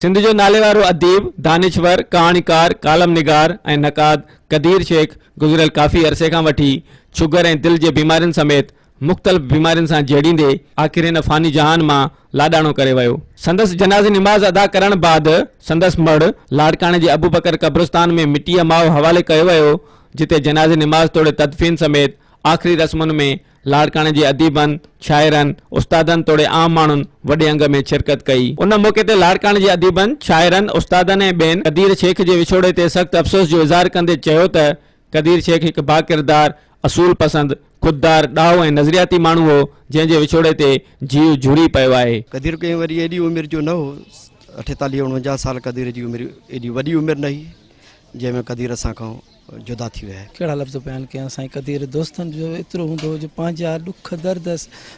सिंध जो नाले वारो अदीब, दानिशवर, कहाणीकार, कालम निगार ऐं नक़ाद कदीर शेख गुज़िरियल काफ़ी अरसे खां वठी शुगर ऐं दिल जे बीमारियुनि समेत मुख़्तलिफ़ बीमारियुनि सां जेड़ींदे आख़िर हिन फ़ानी जहान मां लाॾाणो करे वियो। संदसि जनाज़ी निमाज़ अदा करण बाद संदसि मड़ लाड़काणे जे अबू बकर क़ब्रिस्तान में मिटीअ माओ हवाले कयो वियो, जिते जनाज़ी निमाज़ तोड़े तदफ़ीन समेत आख़िरी रस्मुनि में लाड़काणे जे अदीबनि, शाइरनि, उस्तादनि तोड़े आम माण्हुनि वॾे अंग में शिरकत कई। उन मौक़े ते लाड़काणे जे अदीबनि, शाइरनि, उस्तादनि ऐं ॿियनि कदीर शेख जे विछोड़े ते सख़्त अफ़सोस जो इज़हार कंदे चयो त कदीर शेख हिकु बाकिरदार, असूल पसंद, खुददार, ॾाहो ऐं नज़रियाती माण्हू हो, जंहिंजे विछोड़े ते जीव झुरी पियो आहे। कदीर कंहिं वरी एॾी उमिरि जो न हो, 48-49 साल कदीर जी उमिरि एॾी वॾी उमिरि न हुई जंहिंमें कदीर असां खां जुदा थी विया। कहिड़ा लफ़्ज़ बयानु कयां साईं। कदीर दोस्तनि जो एतिरो हूंदो जो पंहिंजा ॾुख दर्द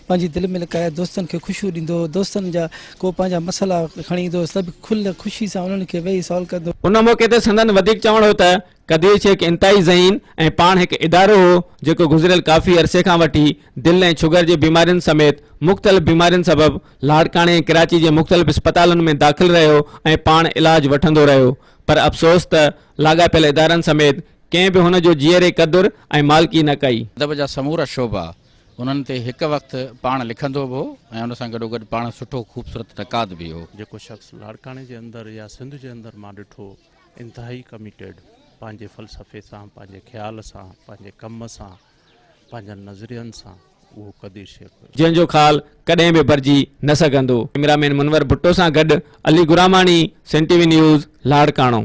पंहिंजी दिलि में लिकाए दोस्तनि खे ख़ुशियूं ॾींदो, दोस्तनि जा को पंहिंजा मसइला खणी ईंदो, सभु खुल ख़ुशी सां उन्हनि खे वेही सॉल्व कंदो। उन मौक़े ते संदन वधीक चवणो हो त कदीर शेख इंतहाई ज़हीन ऐं पाण हिकु इदारो हो जेको गुज़िरियल काफ़ी अरसे खां वठी दिलि ऐं शुगर जी बीमारियुनि समेत मुख़्तलिफ़ बीमारियुनि सबबि लाड़काणे ऐं कराची जे मुख़्तलिफ़ इस्पतालुनि में दाख़िल रहियो ऐं पाण इलाज वठंदो रहियो। पर अफ़सोस त लाॻापियल इदारनि समेत कंहिं बि हुन जो जीअरे क़दुरु ऐं मालिकी न कई। अदब जा समूरा शोभा उन्हनि ते हिकु वक़्तु पाण लिखंदो बि हो ऐं उन सां गॾोगॾु पाण सुठो ख़ूबसूरत नक़ाद बि हो। जेको शख़्स लाड़काणे जे अंदरि या सिंध जे अंदरि मां ॾिठो इंतिहाई कमिटेड, पंहिंजे फ़लसफ़े सां, पंहिंजे ख़्याल सां, पंहिंजे कम सां, पंहिंजनि नज़रियनि सां, उहो कदीर शेख, जंहिंजो ख़ाल कॾहिं बि भरिजी न सघंदो। कैमरामैन मुनवर भुट्टो सां गॾु Ali गुरामाणी, Sun TV news, Larkana.